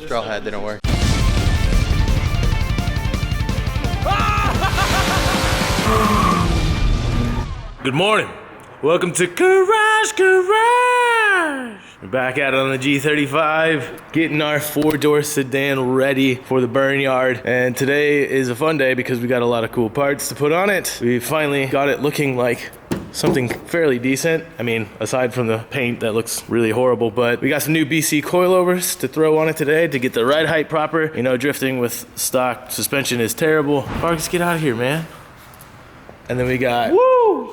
Straw hat didn't work. Good morning. Welcome to Garage. We're back at it on the G35, getting our 4-door sedan ready for the BurnYard. And today is a fun day because we got a lot of cool parts to put on it. We finally got it looking like something fairly decent. I mean, aside from the paint that looks really horrible, but we got some new BC coilovers to throw on it today to get the ride height proper. You know, drifting with stock suspension is terrible. Marcus, get out of here, man. And then we got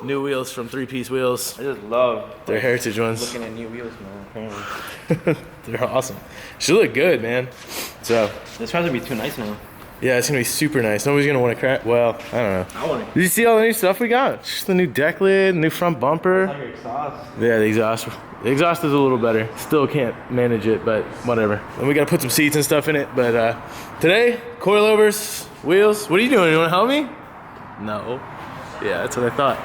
new wheels from 3-Piece Wheels. I just love their heritage ones. looking at new wheels, man. They're awesome. Should look good, man. So This one's gonna be too nice now. yeah, it's gonna be super nice. Nobody's gonna want to crack. Well, I don't know. I want it. Did you see all the new stuff we got? Just the new deck lid, new front bumper. Your exhaust. Yeah, the exhaust. The exhaust is a little better. Still can't manage it, but whatever. And we gotta put some seats and stuff in it. But today, coilovers, wheels. What are you doing? You wanna help me? No. Yeah, that's what I thought.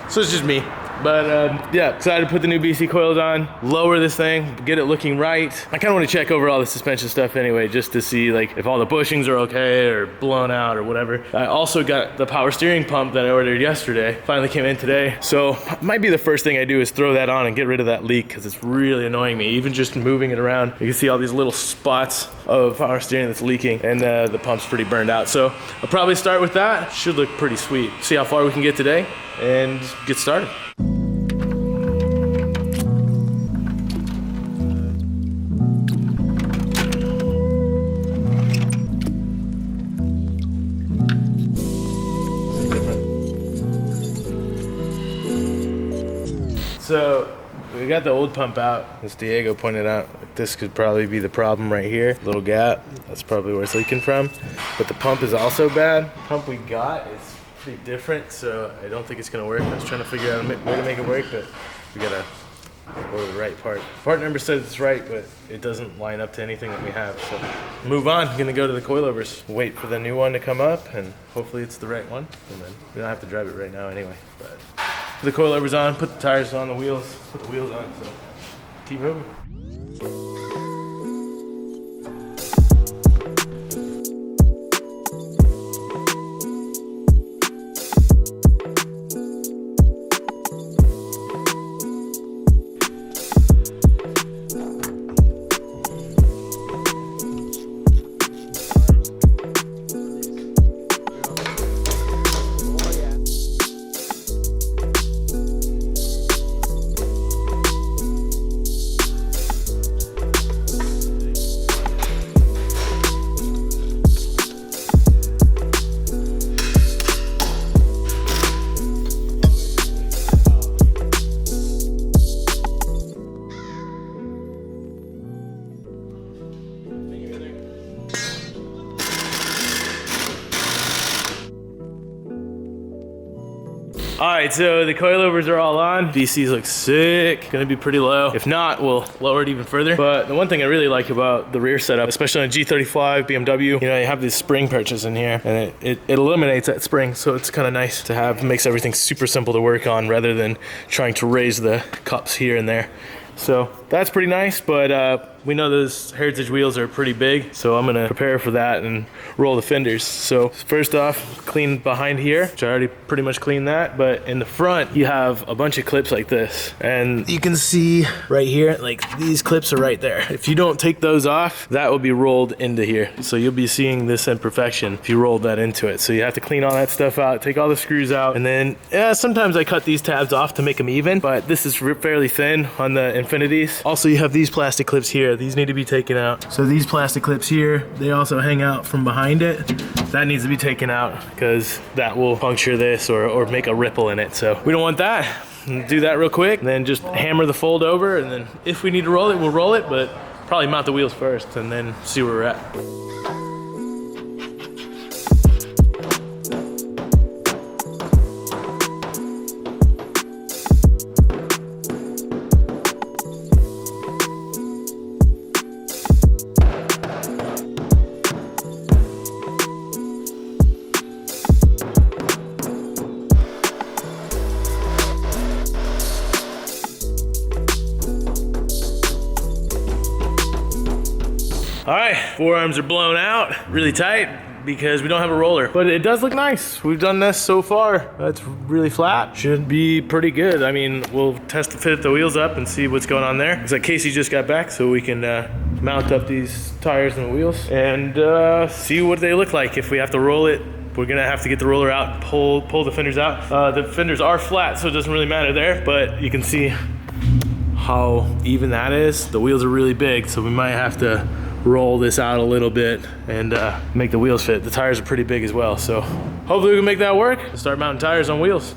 So it's just me. But yeah, excited to put the new BC coils on, lower this thing, get it looking right. I kind of want to check over all the suspension stuff anyway, just to see like if all the bushings are okay or blown out or whatever. I also got the power steering pump that I ordered yesterday, finally came in today. So might be the first thing I do is throw that on and get rid of that leak because it's really annoying me. Even just moving it around, you can see all these little spots of power steering that's leaking, and the pump's pretty burned out. So I'll probably start with that. Should look pretty sweet. See how far we can get today and get started. So we got the old pump out, as Diego pointed out. This could probably be the problem right here. Little gap, that's probably where it's leaking from. But the pump is also bad. The pump we got is pretty different, so I don't think it's gonna work. I was trying to figure out a way to make it work, but we gotta order the right part. Part number says it's right, but it doesn't line up to anything that we have. So move on, I'm gonna go to the coilovers, wait for the new one to come up, and hopefully it's the right one. And then we don't have to drive it right now anyway. But put the coilovers on, put the tires on the wheels, put the wheels on, so keep moving. All right, so the coilovers are all on. BCs look sick, gonna be pretty low. If not, we'll lower it even further. But the one thing I really like about the rear setup, especially on a G35 BMW, you know, you have these spring perches in here, and it eliminates that spring, so it's kind of nice to have. It makes everything super simple to work on rather than trying to raise the cups here and there. So that's pretty nice, but we know those Heritage wheels are pretty big, so I'm gonna prepare for that and roll the fenders. So first off, clean behind here, which I already pretty much cleaned that, but in the front, you have a bunch of clips like this. And you can see right here, like these clips are right there. If you don't take those off, that will be rolled into here. So you'll be seeing this imperfection if you rolled that into it. So you have to clean all that stuff out, take all the screws out, and then sometimes I cut these tabs off to make them even, but this is fairly thin on the Infinities. Also, you have these plastic clips here. These need to be taken out. So these plastic clips here, they also hang out from behind it. That needs to be taken out because that will puncture this or make a ripple in it. So we don't want that. Do that real quick, and then just hammer the fold over, and then if we need to roll it, we'll roll it, but probably mount the wheels first and then see where we're at. All right, forearms are blown out, really tight because we don't have a roller, but it does look nice. We've done this so far. That's really flat. Should be pretty good. I mean, we'll test to fit the wheels up and see what's going on there. Looks like Casey just got back, so we can mount up these tires and the wheels and see what they look like. If we have to roll it, we're gonna have to get the roller out and pull the fenders out. The fenders are flat, so it doesn't really matter there, but you can see how even that is. The wheels are really big, so we might have to roll this out a little bit and make the wheels fit. The tires are pretty big as well, so hopefully we can make that work. Start mounting tires on wheels.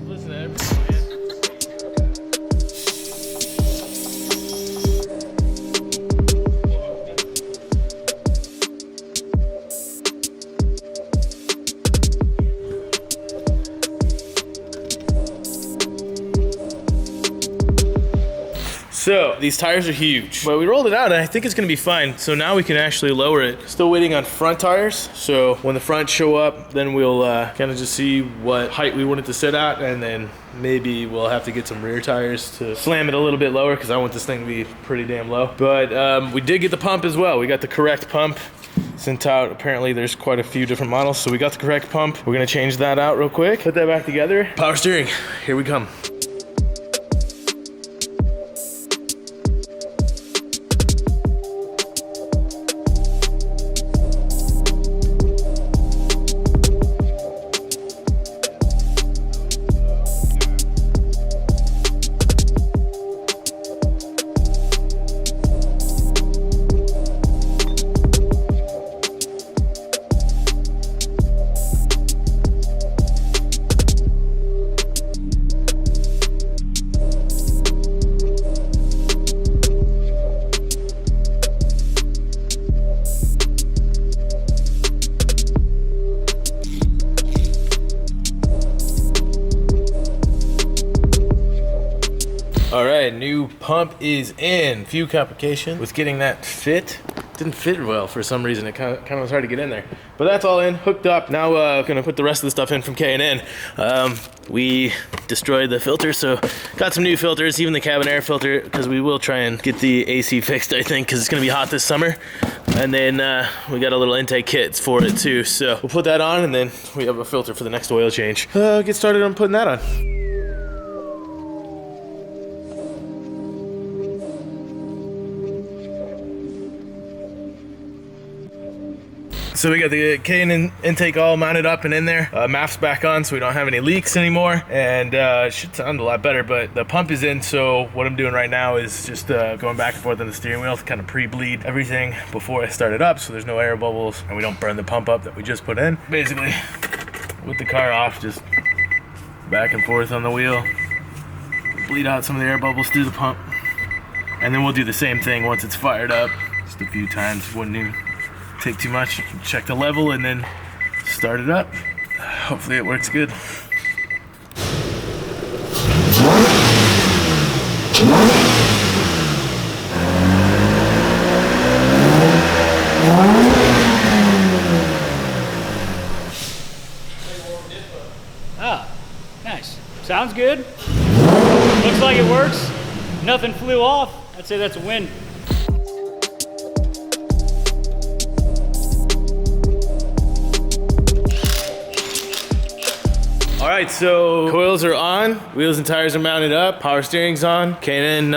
Listen to everything, man. So these tires are huge, but we rolled it out and I think it's gonna be fine. So now we can actually lower it. Still waiting on front tires. So when the fronts show up, then we'll kind of just see what height we want it to sit at, and then maybe we'll have to get some rear tires to slam it a little bit lower because I want this thing to be pretty damn low. But we did get the pump as well. We got the correct pump sent out. Apparently there's quite a few different models. So we got the correct pump. We're gonna change that out real quick, put that back together. Power steering, here we come. All right, new pump is in. Few complication with getting that fit. Didn't fit well for some reason. It kind of was hard to get in there. But that's all in, hooked up. Now gonna put the rest of the stuff in from K&N. We destroyed the filter, so got some new filters, even the cabin air filter, because we will try and get the AC fixed, I think, because it's gonna be hot this summer. And then we got a little intake kit for it too. So we'll put that on, and then we have a filter for the next oil change. Get started on putting that on. So we got the K&N intake all mounted up and in there. MAF's back on, so we don't have any leaks anymore, and it should sound a lot better. But the pump is in, so what I'm doing right now is just going back and forth on the steering wheel to kind of pre-bleed everything before I start it up, so there's no air bubbles and we don't burn the pump up that we just put in. Basically, with the car off, just back and forth on the wheel, bleed out some of the air bubbles through the pump, and then we'll do the same thing once it's fired up, just a few times. Wouldn't even take too much. Check the level and then start it up. Hopefully it works good. Ah, nice. Sounds good. Looks like it works. Nothing flew off. I'd say that's a win. All right, so coils are on, wheels and tires are mounted up, power steering's on, K&N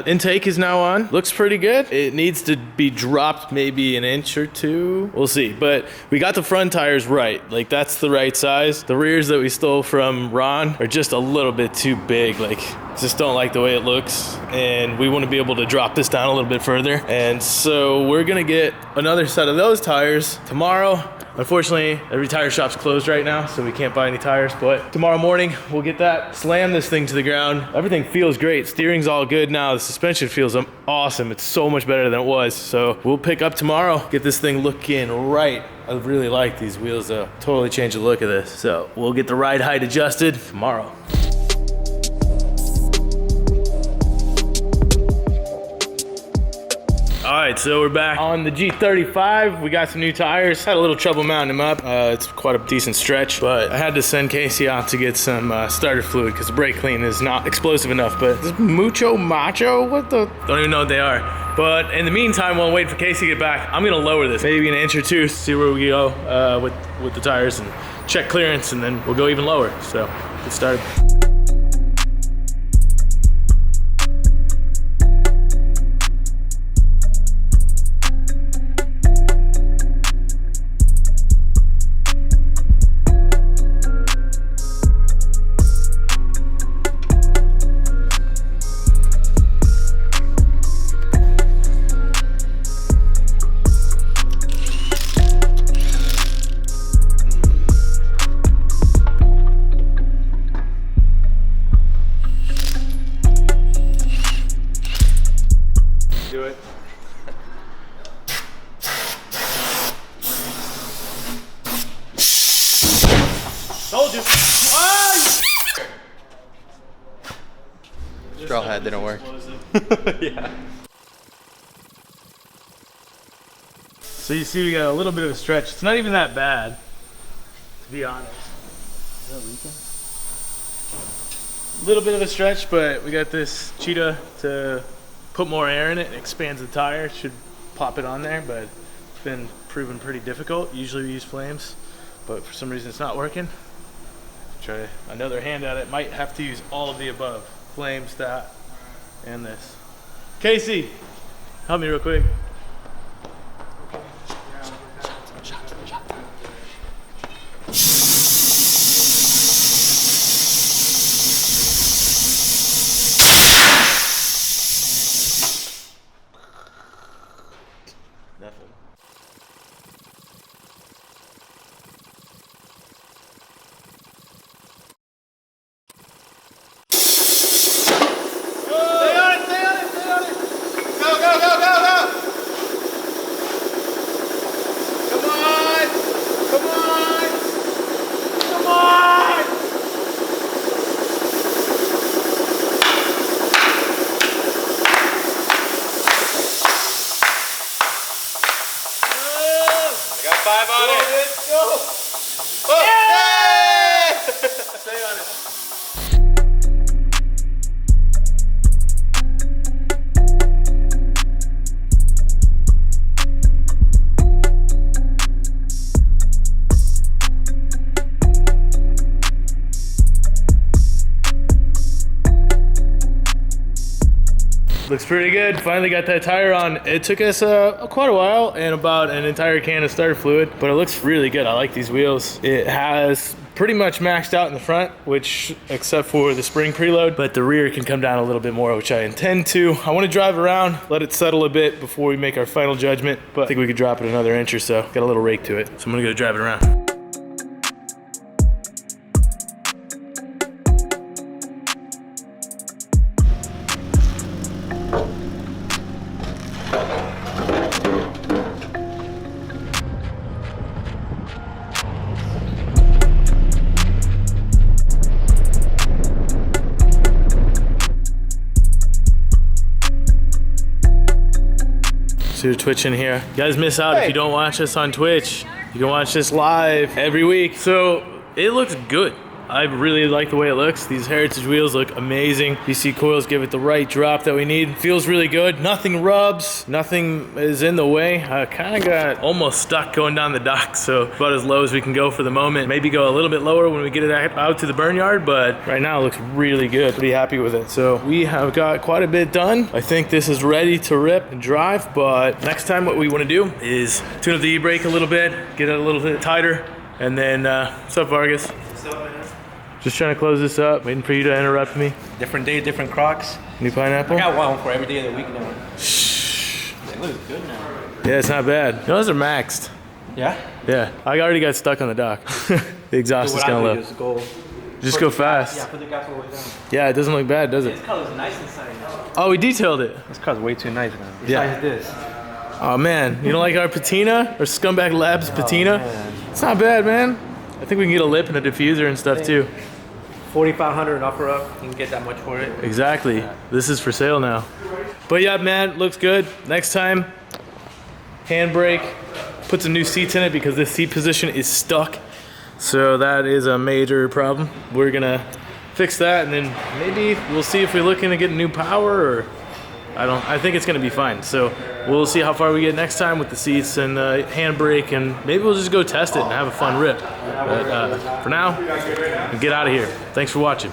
intake is now on. Looks pretty good. It needs to be dropped maybe an inch or two. We'll see, but we got the front tires right. Like, that's the right size. The rears that we stole from Ron are just a little bit too big. Like, just don't like the way it looks, and we want to be able to drop this down a little bit further. And so we're gonna get another set of those tires tomorrow. Unfortunately, every tire shop's closed right now, so we can't buy any tires, but tomorrow morning we'll get that, slam this thing to the ground. Everything feels great. Steering's all good now. The suspension feels awesome. It's so much better than it was. So we'll pick up tomorrow, get this thing looking right. I really like these wheels, totally changed the look of this. So we'll get the ride height adjusted tomorrow. All right, so we're back on the G35. We got some new tires. Had a little trouble mounting them up. It's quite a decent stretch, but I had to send Casey out to get some starter fluid because the brake clean is not explosive enough. But this Mucho Macho, what the? Don't even know what they are. But in the meantime, while I'm waiting for Casey to get back, I'm gonna lower this maybe an inch or two, see where we go with the tires and check clearance, and then we'll go even lower. So get started. Do it. Told you. Straw hat didn't work. Yeah. So you see we got a little bit of a stretch. It's not even that bad, to be honest. Is that leaking? A little bit of a stretch, but we got this Cheetah to put more air in it. It expands the tire. Should pop it on there, but it's been proven pretty difficult. Usually we use flames, but for some reason it's not working. Try another hand at it. Might have to use all of the above. Flames, that, and this. Casey, help me real quick. Nothing. Five on it. Let's go. Oh, yeah! Stay on it. Looks pretty good. Finally got that tire on. It took us quite a while and about an entire can of starter fluid, but it looks really good. I like these wheels. It has pretty much maxed out in the front, which except for the spring preload, but the rear can come down a little bit more, which I intend to. I want to drive around, let it settle a bit before we make our final judgment, but I think we could drop it another inch or so. Got a little rake to it, so I'm gonna go drive it around. So you're twitching here. You guys miss out if you don't watch us on Twitch. You can watch this live every week. So it looks good. I really like the way it looks. These Heritage wheels look amazing. DC coils give it the right drop that we need. Feels really good. Nothing rubs. Nothing is in the way. I kind of got almost stuck going down the dock, so about as low as we can go for the moment. Maybe go a little bit lower when we get it out to the BurnYard, but right now it looks really good. Pretty happy with it. So we have got quite a bit done. I think this is ready to rip and drive, but next time what we want to do is tune up the e-brake a little bit, get it a little bit tighter, and then, what's up, Vargas? Just trying to close this up, waiting for you to interrupt me. Different day, different Crocs. New pineapple? I got one for every day of the week now. Shh. It looks good now. Yeah, it's not bad. No, those are maxed. Yeah? Yeah, I already got stuck on the dock. The exhaust is kind of low. Just go fast. Yeah, put the gas all the way down. Yeah, it doesn't look bad, does it? This color's nice inside now. Oh, we detailed it. This car's way too nice now. Yeah. Besides this. Oh man, you don't like our patina? Our Scumbag Labs patina? Man. It's not bad, man. I think we can get a lip and a diffuser and stuff too. 4,500 and offer up. You can get that much for it. Exactly. This is for sale now. But yeah, man, looks good. Next time, handbrake, put some new seats in it because this seat position is stuck. So that is a major problem. We're gonna fix that, and then maybe we'll see if we're looking to get new power, or I think it's gonna be fine. So we'll see how far we get next time with the seats and handbrake, and maybe we'll just go test it and have a fun rip. But for now, we'll get out of here. Thanks for watching.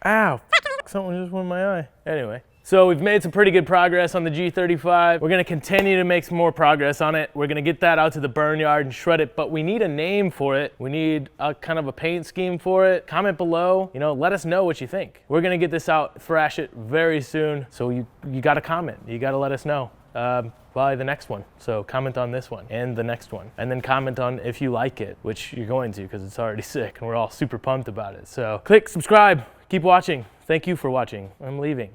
Ow, something just went in my eye. Anyway. So we've made some pretty good progress on the G35. We're gonna continue to make some more progress on it. We're gonna get that out to the BurnYard and shred it, but we need a name for it. We need a kind of a paint scheme for it. Comment below, you know, let us know what you think. We're gonna get this out, thrash it very soon. So you gotta comment, you gotta let us know. By the next one. So comment on this one and the next one. And then comment on if you like it, which you're going to because it's already sick and we're all super pumped about it. So click subscribe, keep watching. Thank you for watching. I'm leaving.